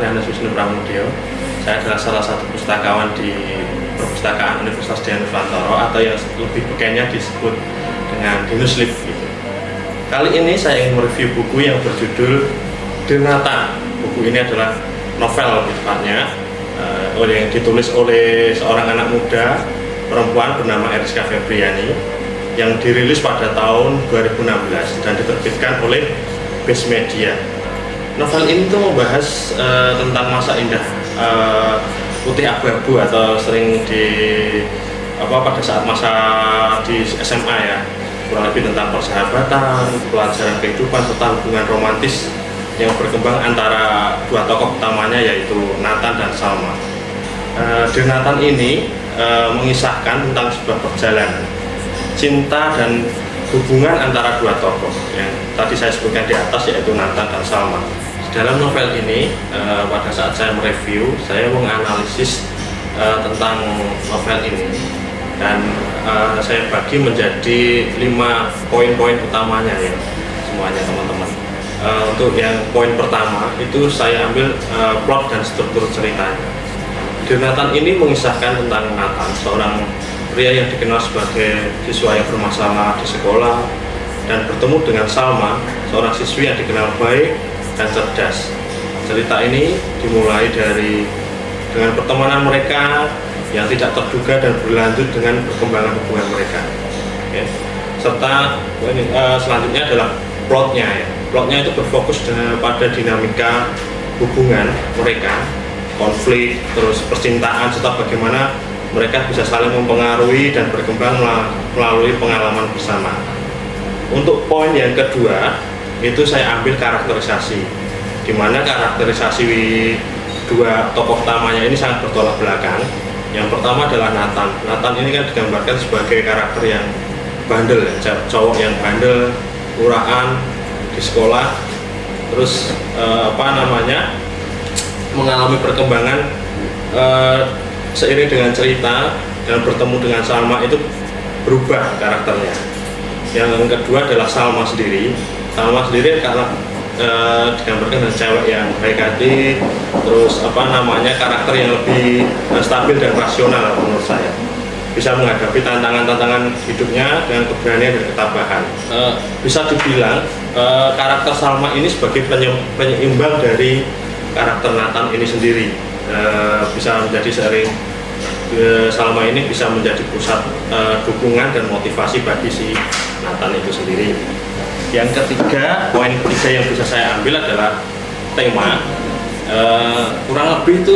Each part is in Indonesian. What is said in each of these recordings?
Adrianus Wisnu Pramudyo. Saya adalah salah satu pustakawan di Perpustakaan Universitas Dian Nuswantoro atau yang lebih bekennya disebut dengan Dinuslip gitu. Kali ini saya ingin mereview buku yang berjudul Denatan. Buku ini adalah novel tepatnya, yang ditulis oleh seorang anak muda perempuan bernama Eriska Febriani yang dirilis pada tahun 2016 dan diterbitkan oleh Base Media. Novel ini tuh membahas tentang masa indah putih abu-abu atau sering pada saat masa di SMA ya, kurang lebih tentang persahabatan, pelajaran kehidupan serta hubungan romantis yang berkembang antara dua tokoh utamanya yaitu Nathan dan Salma. Denatan ini mengisahkan tentang sebuah perjalanan cinta dan hubungan antara dua tokoh yang tadi saya sebutkan di atas yaitu Nathan dan Salma. Dalam novel ini, pada saat saya mereview, saya menganalisis tentang novel ini dan saya bagi menjadi 5 poin-poin utamanya ya semuanya teman-teman. Untuk yang poin pertama itu saya ambil plot dan struktur ceritanya. Denatan ini mengisahkan tentang Nathan, seorang pria yang dikenal sebagai siswa yang bermasalah di sekolah, dan bertemu dengan Salma, seorang siswi yang dikenal baik dan cerdas. Cerita ini dimulai dengan pertemanan mereka yang tidak terduga dan berlanjut dengan perkembangan hubungan mereka. Oke. Serta selanjutnya adalah plotnya ya. Plotnya itu berfokus pada dinamika hubungan mereka, konflik, terus percintaan, serta bagaimana mereka bisa saling mempengaruhi dan berkembang melalui pengalaman bersama. Untuk poin yang kedua, itu saya ambil karakterisasi, di mana karakterisasi dua tokoh utamanya ini sangat bertolak belakang. Yang pertama adalah Nathan. Nathan ini kan digambarkan sebagai karakter yang bandel ya, cowok yang bandel, uraan di sekolah, terus mengalami perkembangan seiring dengan cerita dan bertemu dengan Salma itu berubah karakternya. Yang kedua adalah Salma sendiri. Salma sendiri karena digambarkan dengan cewek yang baik hati, terus karakter yang lebih stabil dan rasional menurut saya, bisa menghadapi tantangan-tantangan hidupnya dengan keberanian dan ketabahan. Bisa dibilang karakter Salma ini sebagai penyeimbang dari karakter Nathan ini sendiri, bisa menjadi seiring Salma ini bisa menjadi pusat dukungan dan motivasi bagi si Nathan itu sendiri. Yang ketiga, poin ketiga yang bisa saya ambil adalah tema. Kurang lebih itu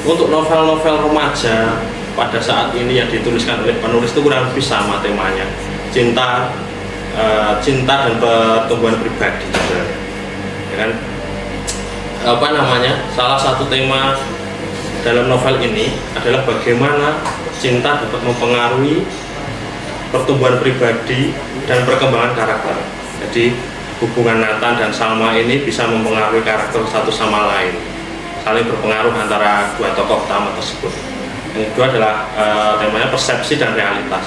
untuk novel-novel remaja pada saat ini yang dituliskan oleh penulis itu kurang lebih sama temanya, cinta dan pertumbuhan pribadi juga, ya kan? Salah satu tema dalam novel ini adalah bagaimana cinta dapat mempengaruhi pertumbuhan pribadi dan perkembangan karakter. Jadi hubungan Nathan dan Salma ini bisa mempengaruhi karakter satu sama lain, saling berpengaruh antara dua tokoh utama tersebut. Yang kedua adalah temanya persepsi dan realitas.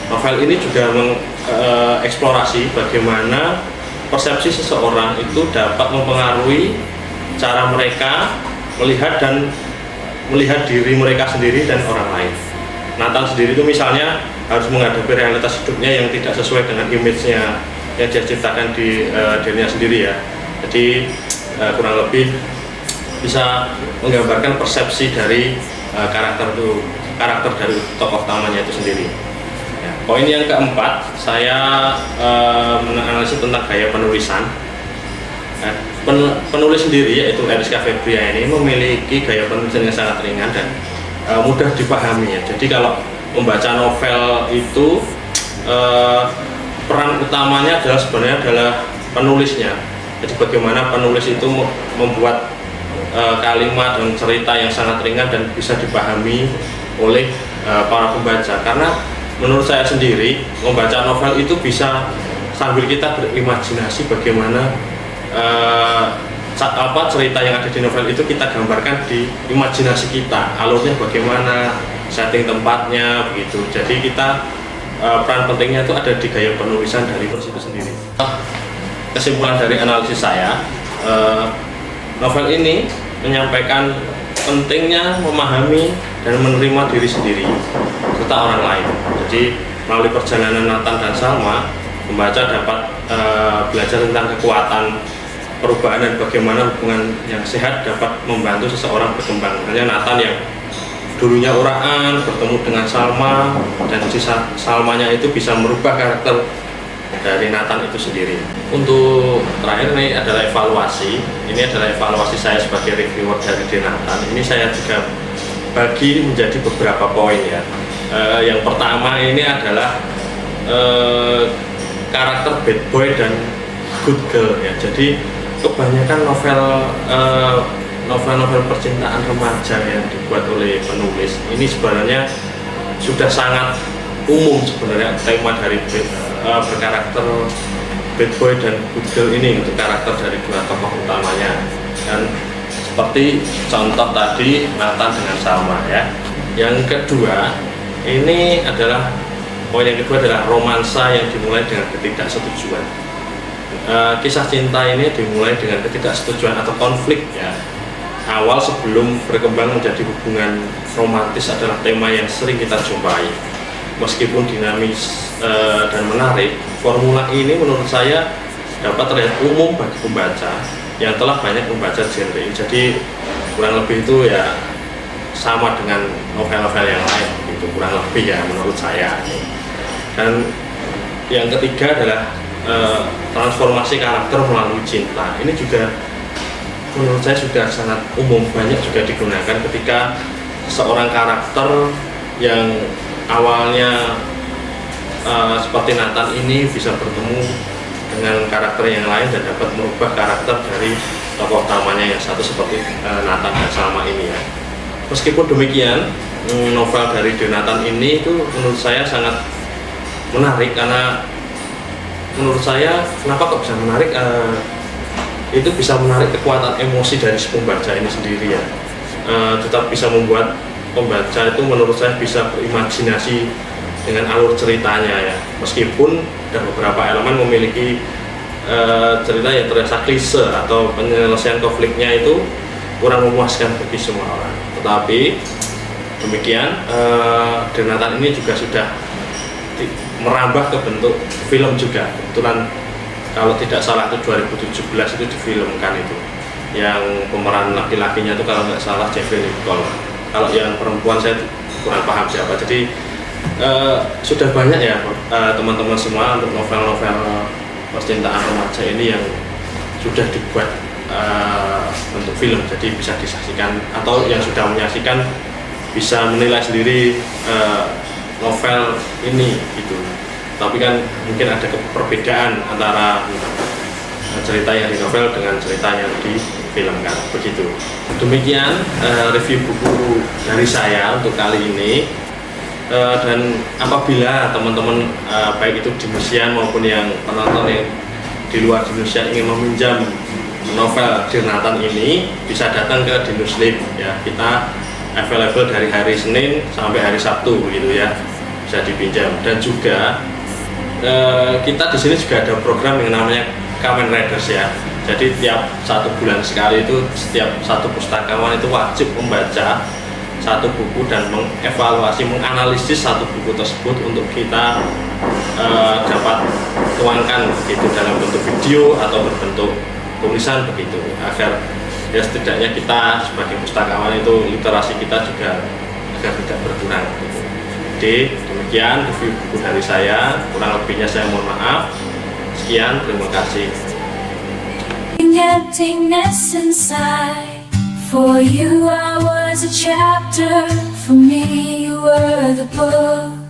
Novel ini juga mengeksplorasi bagaimana persepsi seseorang itu dapat mempengaruhi cara mereka melihat diri mereka sendiri dan orang lain. Nathan sendiri itu misalnya harus menghadapi realitas hidupnya yang tidak sesuai dengan image-nya yang dia ciptakan di dirinya sendiri ya. Jadi kurang lebih bisa menggambarkan persepsi dari karakter dari tokoh utamanya itu sendiri. Ya, poin yang keempat, saya menganalisis tentang gaya penulisan. Penulis sendiri yaitu Eriska Febriani ini memiliki gaya penulisan yang sangat ringan dan mudah dipahami ya. Jadi kalau membaca novel itu peran utamanya sebenarnya adalah penulisnya. Jadi bagaimana penulis itu membuat kalimat dan cerita yang sangat ringan dan bisa dipahami oleh para pembaca. Karena menurut saya sendiri membaca novel itu bisa sambil kita berimajinasi bagaimana cerita yang ada di novel itu kita gambarkan di imajinasi kita, alurnya bagaimana, setting tempatnya begitu. Jadi kita peran pentingnya itu ada di gaya penulisan dari penulis itu sendiri. Kesimpulan dari analisis saya, novel ini menyampaikan pentingnya memahami dan menerima diri sendiri serta orang lain. Jadi melalui perjalanan Nathan dan Salma, pembaca dapat belajar tentang kekuatan perubahan dan bagaimana hubungan yang sehat dapat membantu seseorang berkembang. Hanya Nathan yang dulunya uraan bertemu dengan Salma, dan si Salmanya itu bisa merubah karakter dari Nathan itu sendiri. Untuk terakhir ini adalah evaluasi. Ini adalah evaluasi saya sebagai reviewer dari Nathan. Ini saya juga bagi menjadi beberapa poin ya. Yang pertama ini adalah karakter bad boy dan good girl ya. Jadi kebanyakan novel-novel percintaan remaja yang dibuat oleh penulis ini sebenarnya sudah sangat umum sebenarnya tema dari berkarakter bad boy dan good girl ini untuk karakter dari dua tokoh utamanya. Dan seperti contoh tadi Nathan dengan Salma ya. Yang kedua ini adalah poin yang kedua adalah romansa yang dimulai dengan ketidaksetujuan. Kisah cinta ini dimulai dengan ketidaksetujuan atau konflik ya. Awal sebelum berkembang menjadi hubungan romantis adalah tema yang sering kita jumpai. Meskipun dinamis dan menarik, formula ini menurut saya dapat terlihat umum bagi pembaca yang telah banyak membaca genre ini. Jadi kurang lebih itu ya sama dengan novel-novel yang lain gitu, kurang lebih ya menurut saya. Dan yang ketiga adalah transformasi karakter melalui cinta. Ini juga menurut saya sudah sangat umum, banyak juga digunakan ketika seorang karakter yang awalnya seperti Nathan ini bisa bertemu dengan karakter yang lain dan dapat merubah karakter dari tokoh utamanya yang satu seperti Nathan dan Salma ini ya. Meskipun demikian, novel dari Nathan ini itu menurut saya sangat menarik, karena menurut saya kenapa kok bisa menarik, itu bisa menarik kekuatan emosi dari si pembaca ini sendiri ya. Tetap bisa membuat pembaca itu menurut saya bisa berimajinasi dengan alur ceritanya ya, meskipun ada beberapa elemen memiliki cerita yang terasa klise atau penyelesaian konfliknya itu kurang memuaskan bagi semua orang. Tetapi demikian, Nathan ini juga sudah merambah ke bentuk film juga. Kebetulan kalau tidak salah itu 2017 itu difilmkan itu, yang pemeran laki-lakinya itu kalau nggak salah Jeffrey Nicole. Kalau yang perempuan saya kurang paham siapa. Jadi sudah banyak ya teman-teman semua untuk novel-novel percintaan remaja ini yang sudah dibuat untuk film, jadi bisa disaksikan atau yang sudah menyaksikan bisa menilai sendiri novel ini gitu. Tapi kan mungkin ada perbedaan antara cerita yang di novel dengan cerita yang di film kan, begitu. Demikian review buku dari saya untuk kali ini. Dan apabila teman-teman baik itu Dinosian maupun yang penonton yang di luar Dinosian ingin meminjam novel Nathan ini, bisa datang ke Dinuslim ya. Kita available dari hari Senin sampai hari Sabtu begitu ya, bisa dipinjam. Dan juga kita di sini juga ada program yang namanya Kamen Riders ya. Jadi tiap 1 bulan sekali itu setiap satu pustakawan itu wajib membaca satu buku dan mengevaluasi, menganalisis satu buku tersebut untuk kita dapat tuangkan begitu dalam bentuk video atau berbentuk tulisan begitu, agar ya setidaknya kita sebagai pustakawan itu literasi kita juga agar tidak berkurang gitu. Jadi demikian review buku dari saya, kurang lebihnya saya mohon maaf. Sekian, terima kasih. Emptiness inside. For you I was a chapter, for me you were the book.